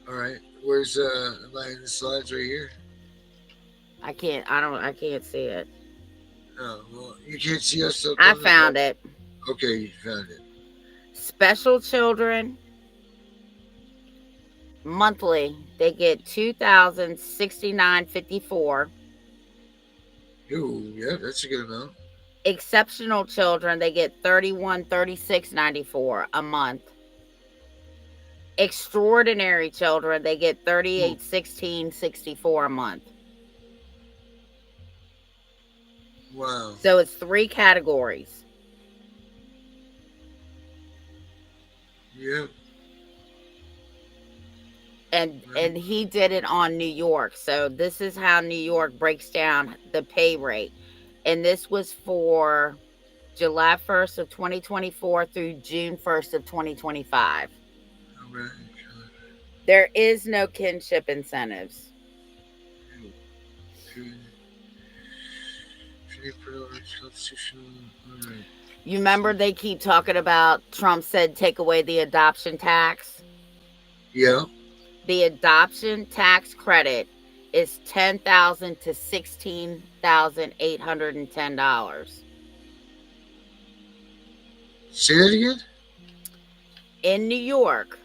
all right. Where's am I in the slides right here? I can't see it. Oh, well, you can't see us up I on the found it. Okay, you found it. Special children monthly, they get $2,069.54. Ooh, yeah, that's a good amount. Exceptional children, they get $3136.94 a month. Extraordinary children, they get $3816.64 a month. Wow. So it's 3 categories. Yeah. And he did it on New York. So this is how New York breaks down the pay rate. And this was for July 1st of 2024 through June 1st of 2025. All right. There is no kinship incentives. You remember they keep talking about Trump said take away the adoption tax? Yeah. The adoption tax credit is $10,000 to $16,810. Say that again? In New York,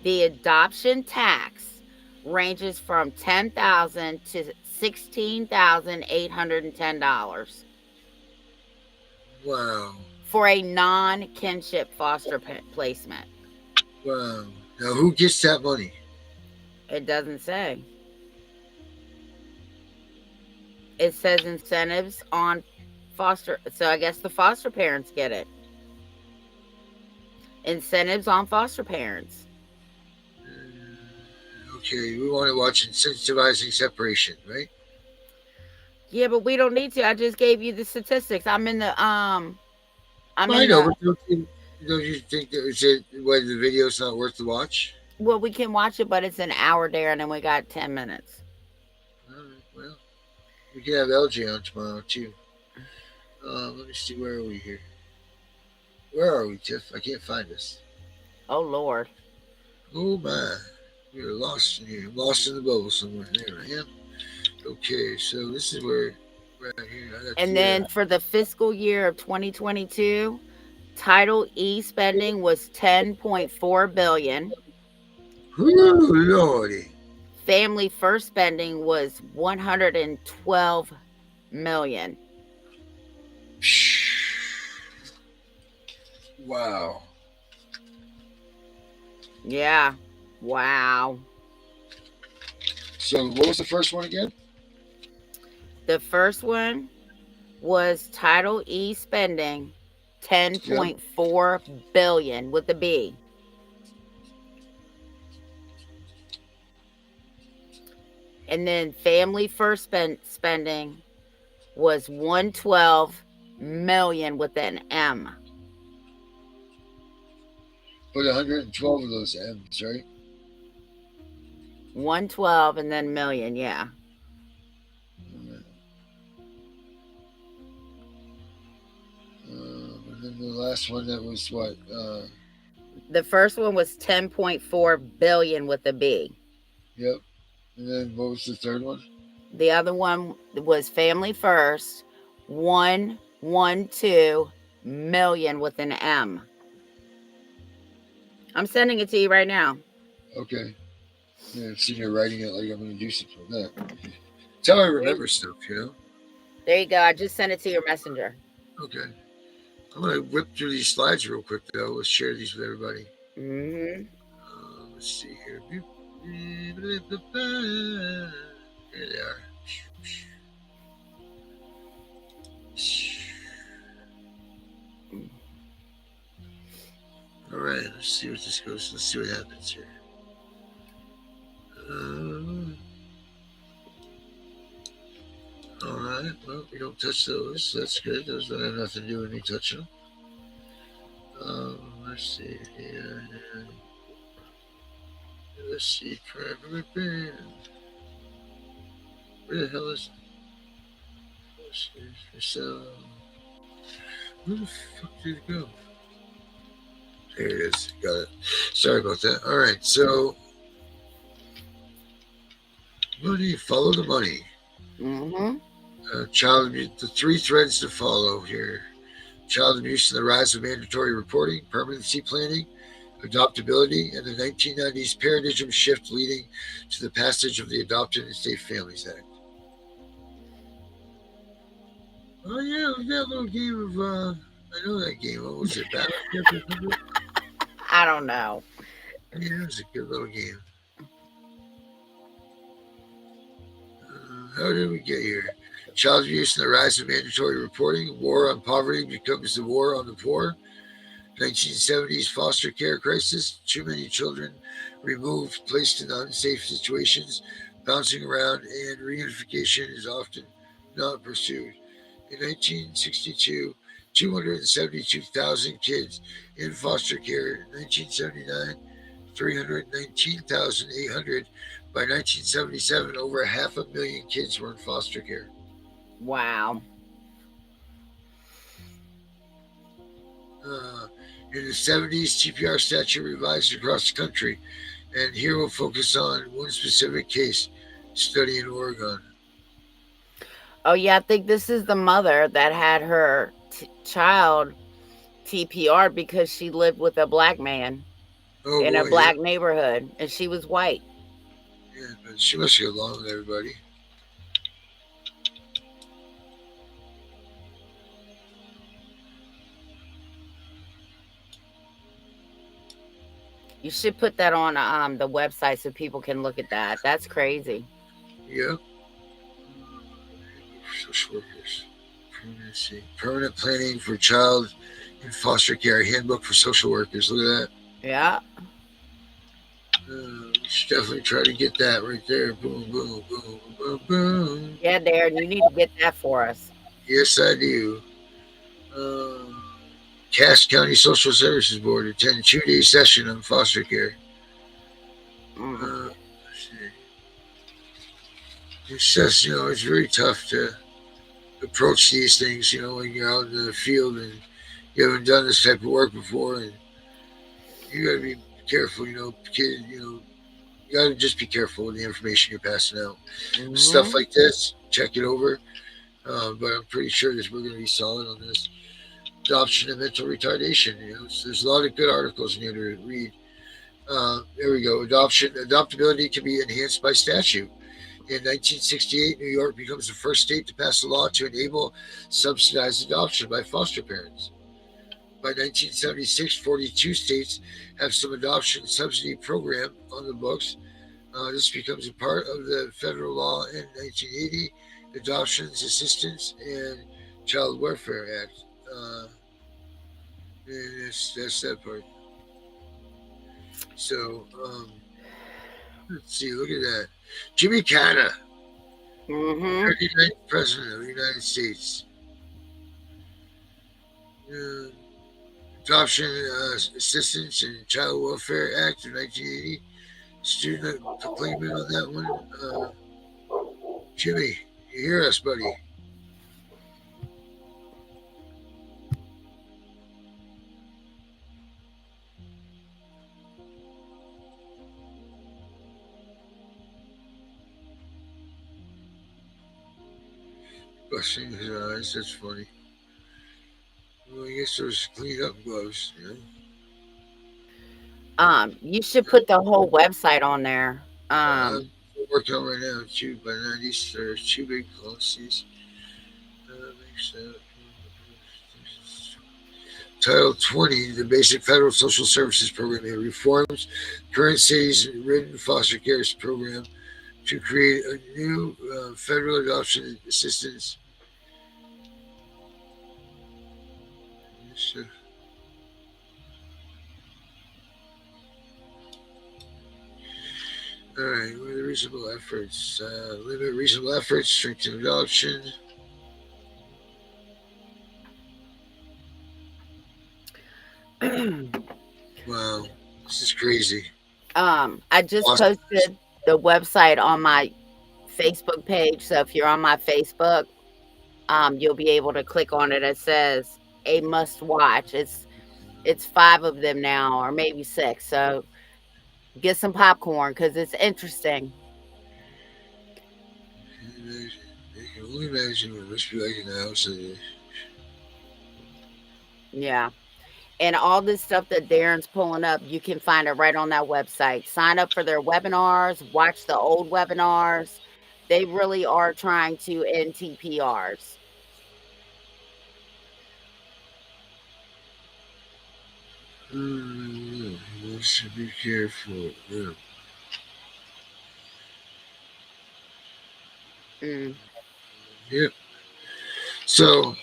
the adoption tax ranges from $10,000 to $16,810. Wow. For a non-kinship foster placement. Wow. Now who gets that money? It doesn't say. It says incentives on foster. So I guess the foster parents get it. Incentives on foster parents. Okay, we want to watch incentivizing separation, right? Yeah, but we don't need to. I just gave you the statistics. I'm in the I know, but don't you think that is it why the video's not worth the watch? Well, we can watch it, but it's an hour there, and then we got 10 minutes. All right, well, we can have LJ on tomorrow too. Let me see, where are we here? Where are we, Tiff? I can't find us. Oh Lord. Oh my, we're lost in here. Lost in the bubble somewhere. There I am. Okay, so this is where right here. And then for the fiscal year of 2022, Title E spending was $10.4 billion. Ooh, Lordy. Family First spending was $112 million. Wow. Yeah. Wow. So what was the first one again? The first one was Title E spending $10.4 billion with a B. And then Family First spending was $112 million with an M. Put 112 of those M's, right? 112 and then million, yeah. And then the last one, that was what? The first one was 10.4 billion with a B. Yep. And then what was the third one? The other one was Family First, 112 million with an M. I'm sending it to you right now. Okay. Yeah, sitting here writing it like I'm going to do something with that. That's how I remember stuff, you know? There you go. I just sent it to your messenger. Okay. I'm going to whip through these slides real quick, though. Let's share these with everybody. Mm-hmm. Let's see here. Here they are. All right, let's see what this goes. Let's see what happens here. All right, well, we don't touch those. That's good. Those don't have nothing to do with me touching them. Let's see here. Let's see. Where the hell is so? Where the fuck did it go? There it is. Got it. Sorry about that. All right. So, money. Follow the money. Mm-hmm. Child abuse. The three threads to follow here: child abuse and the rise of mandatory reporting, permanency planning, adoptability, and the 1990s paradigm shift leading to the passage of the Adopted and Safe Families Act. Oh yeah, it was that little game of I know that game. What was it? Battleship or something? I don't know. Yeah, it was a good little game. How did we get here? Child abuse and the rise of mandatory reporting. War on poverty becomes the war on the poor. 1970s foster care crisis. Too many children removed, placed in unsafe situations, bouncing around, and reunification is often not pursued. In 1962, 272,000 kids in foster care. In 1979, 319,800. By 1977, over 500,000 kids were in foster care. Wow. In the 70s, CPR statute revised across the country, and here we'll focus on one specific case study in Oregon. Oh yeah, I think this is the mother that had her child TPR because she lived with a black man Oh in a boy, black neighborhood, and she was white. yeah, but she must get along with everybody. You should put that on the website so people can look at that. That's crazy. Yeah. Social workers. Permanent planning for child in foster care. Handbook for social workers. Look at that. Yeah. We should definitely try to get that right there. Boom, boom, boom, boom, boom. Yeah, Darren, you need to get that for us. Yes, I do. Cass County Social Services Board attend 2-day session on foster care. It's just, it's very tough to approach these things, when you're out in the field and you haven't done this type of work before, and you got to be careful, kid, you got to just be careful with the information you're passing out. Stuff like this, check it over. But I'm pretty sure that we're going to be solid on this. Adoption and mental retardation. So there's a lot of good articles in here to read. There we go. Adoptability can be enhanced by statute. In 1968, New York becomes the first state to pass a law to enable subsidized adoption by foster parents. By 1976, 42 states have some adoption subsidy program on the books. This becomes a part of the federal law in 1980, Adoptions Assistance and Child Welfare Act. And that's that part. So, let's see, look at that. Jimmy Carter, 39th President of the United States. Adoption Assistance and Child Welfare Act of 1980. Student proclaiming on that one. Jimmy, you hear us, buddy? Busting his eyes, that's funny. Well, I guess those clean up gloves, You should put the whole website on there. We're working on right now, too. By 90s, there's 2 big policies. Title 20, the Basic Federal Social Services Program. It reforms current city's written foster care program to create a new federal adoption assistance. All right, what are the reasonable efforts? Limit reasonable efforts, strengthen adoption. Wow, this is crazy. I just posted the website on my Facebook page. So if you're on my Facebook, you'll be able to click on it. It says a must watch. It's 5 of them now, or maybe 6. So get some popcorn because it's interesting. I can only imagine what it must be like in the house. Yeah. And all this stuff that Darren's pulling up, you can find it right on that website. Sign up for their webinars, watch the old webinars. They really are trying to end TPRs. You should be careful. Yeah. Yep. So,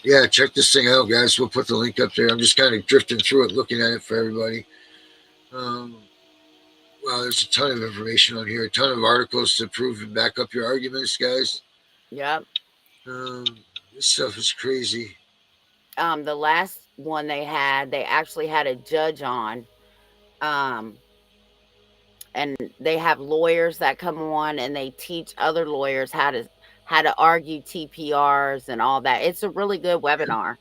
yeah, check this thing out, guys. We'll put the link up there. I'm just kind of drifting through it, looking at it for everybody. Wow, there's a ton of information on here, a ton of articles to prove and back up your arguments, guys. Yep. This stuff is crazy. The last one they actually had a judge on. And they have lawyers that come on and they teach other lawyers how to argue TPRs and all that. It's a really good webinar.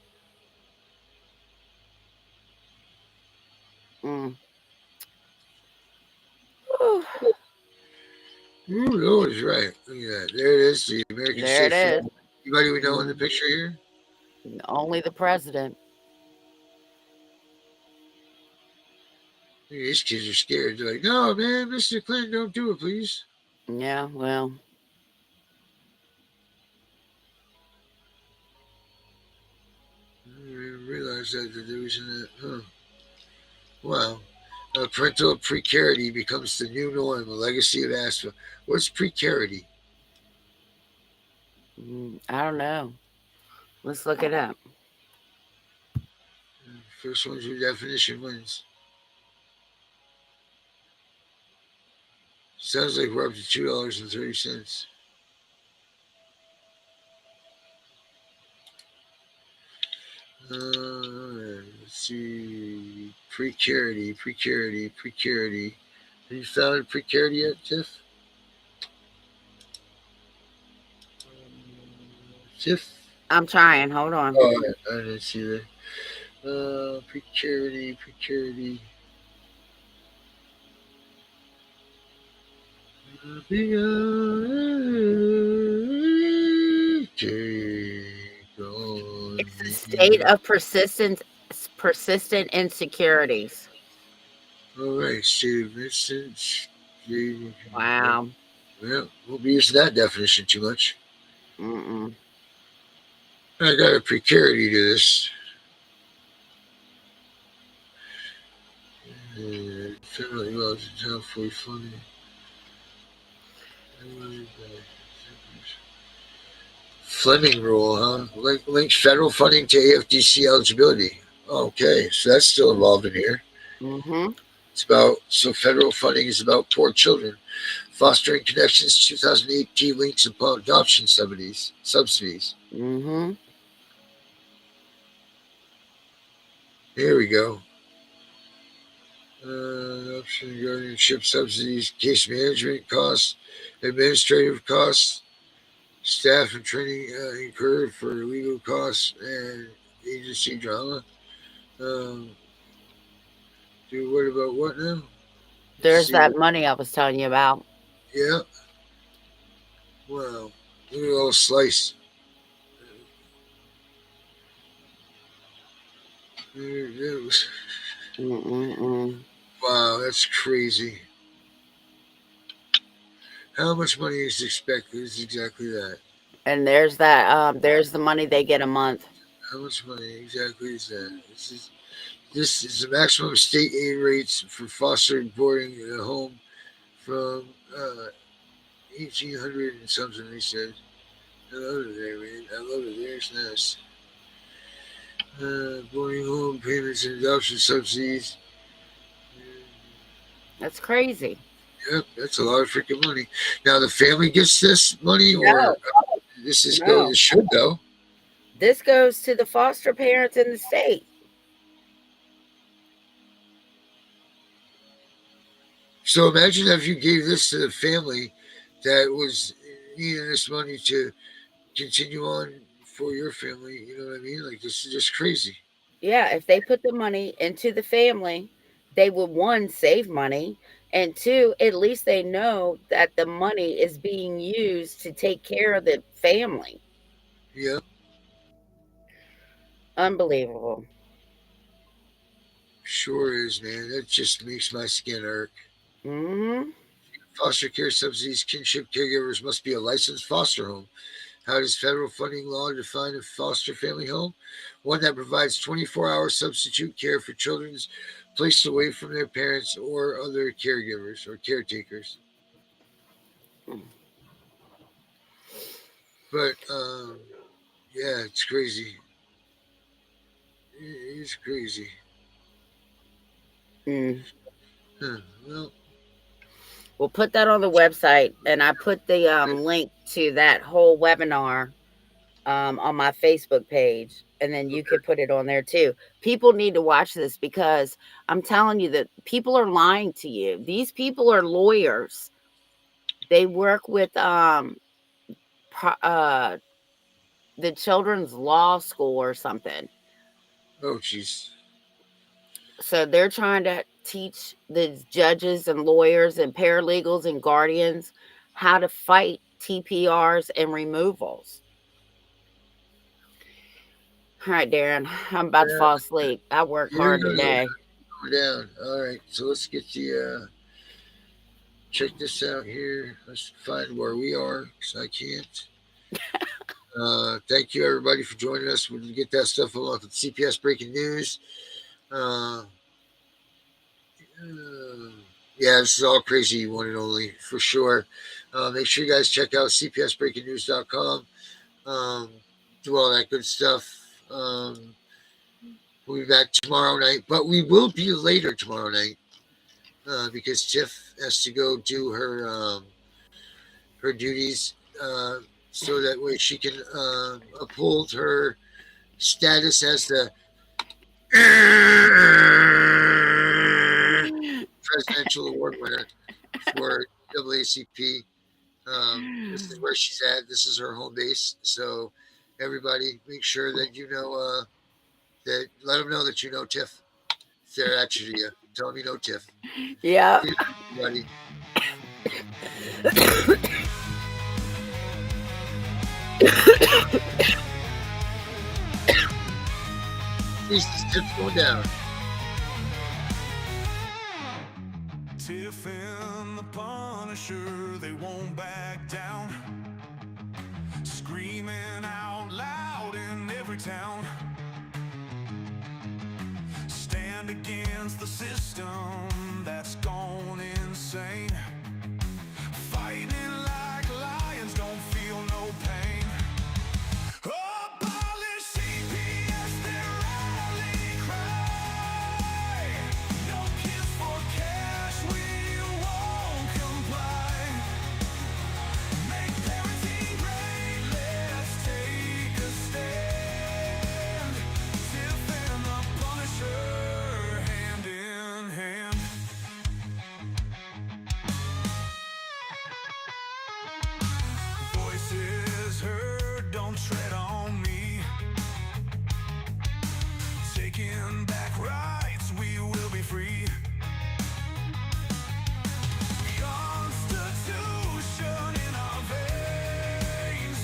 Oh, Lord's right. Look at that. There it is. The American There State it is. Flag. Anybody we know in the picture here? Only the president. These kids are scared. They're like, no, man, Mr. Clinton, don't do it, please. Yeah, well. I didn't realize that there was in that. Huh. Wow. Parental precarity becomes the new norm, a legacy of asphalt. What's precarity? I don't know. Let's look it up. First one's your definition wins. Sounds like we're up to $2.30. Let's see. Precarity. Have you found precarity yet, Tiff? Tiff? I'm trying. Hold on. Oh, I didn't see that. Precarity. It's a state of persistent insecurities. All right, state of instance. Wow. Well, we'll be using that definition too much. I got a precarity to this. Federal laws in town fully funding. Fleming rule, huh? Link federal funding to AFDC eligibility. Okay, so that's still involved in here. It's about, so federal funding is about poor children. Fostering Connections 2008 links upon adoption subsidies. Here we go. Adoption and guardianship subsidies, case management costs, administrative costs, staff and training incurred for legal costs and agency drama. What about what now? There's that money I was telling you about. Yeah. Wow. Look at all slice. Wow, that's crazy. How much money is expected? Is exactly that. And there's that. There's the money they get a month. How much money exactly is that? This is the maximum state aid rates for foster and boarding in a home from 1800 and something. They said. I love it there, man. I love it there. It's nice. Boarding home payments and adoption subsidies. That's crazy. Yep, that's a lot of freaking money. Now the family gets this money, or this is going? This should go. This goes to the foster parents in the state. So imagine if you gave this to the family that was needing this money to continue on for your family. You know what I mean? Like, this is just crazy. Yeah, if they put the money into the family, they would, one, save money, and two, at least they know that the money is being used to take care of the family. Yeah, Unbelievable. sure is, man. That just makes my skin hurt. Mhm. Foster care subsidies, kinship caregivers must be a licensed foster home. How does federal funding law define a foster family home? One that provides 24-hour substitute care for children placed away from their parents or other caregivers or caretakers. But yeah, it's crazy. It's crazy. Mm. Huh. Well, We'll put that on the website, and I put the link to that whole webinar on my Facebook page, and then you could put it on there too. People need to watch this because I'm telling you that people are lying to you. These people are lawyers. They work with the children's law school or something. oh, jeez. So they're trying to teach the judges and lawyers and paralegals and guardians how to fight TPRs and removals. All right, Darren, I'm about to fall asleep. I worked hard today. Go down. All right, so let's get the check this out here. Let's find where we are because I can't. Thank you everybody for joining us. We'll get that stuff along with CPS breaking news. Yeah, this is all crazy, one and only for sure. Make sure you guys check out cpsbreakingnews.com. Do all that good stuff. We'll be back tomorrow night, but we will be later tomorrow night because Tiff has to go do her duties so that way she can uphold her status as the presidential award winner for WACP. This is where she's at. This is her home base. So everybody, make sure that you know that. Let them know that you know Tiff. If they're actually tell them you know Tiff. Yeah. Everybody. Please, Tiff's going down. Tiff and the Punisher, they won't back down. Screaming out loud in every town. Stand against the system that's gone insane. Fighting like lions, don't feel no pain. Abolish CPS, their rally cry. No kids for cash, we won't comply. Make parenting great, let's take a stand. Tiff and the Punisher, hand in hand. Voices heard, don't tread on me. Taking back rights, we will be free. Constitution in our veins,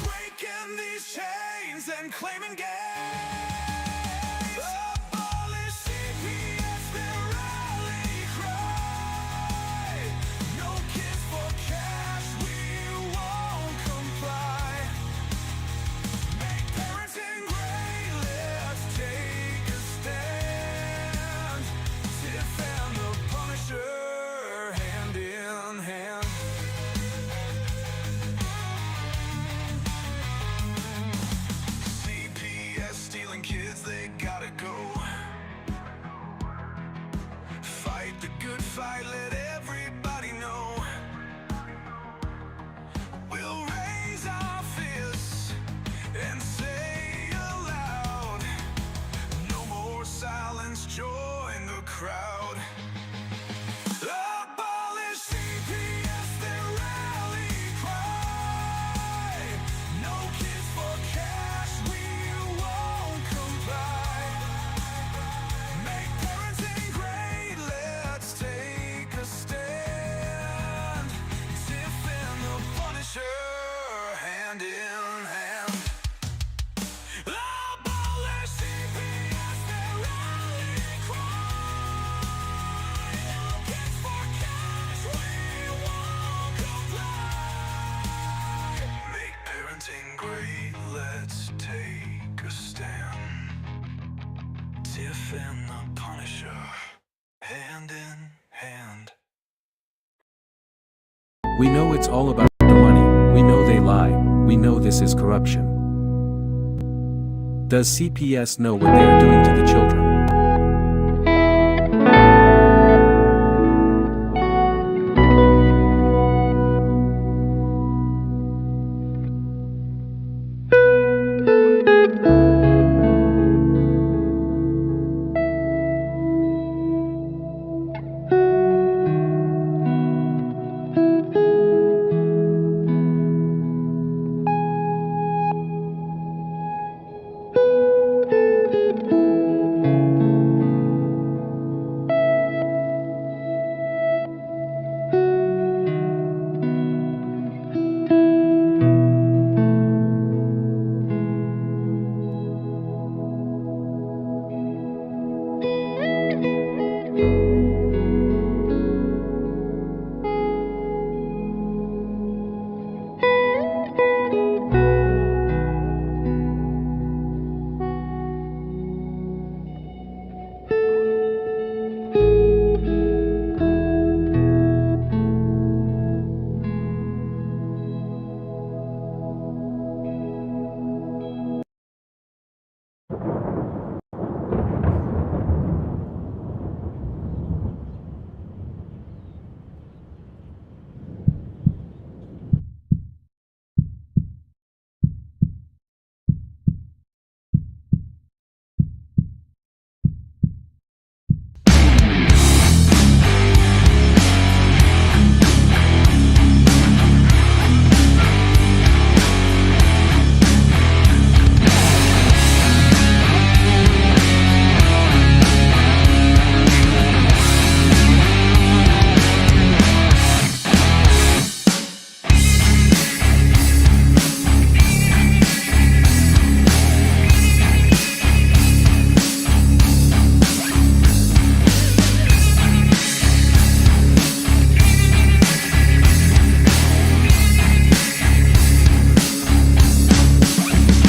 breaking these chains and claiming gains. Abolish CPS, their rally cry. No kids for cash, we won't comply. Make parenting great, let's take a stand. Tiff and the Punisher, hand in hand. CPS stealing kids, they gotta go. Fight the good fight, let everybody know. We'll raise our fists and say aloud, no more silence, join the crowd. Abolish CPS, their rally hand. We know it's all about the money, we know they lie, we know this is corruption. Does CPS know what they are doing to the children?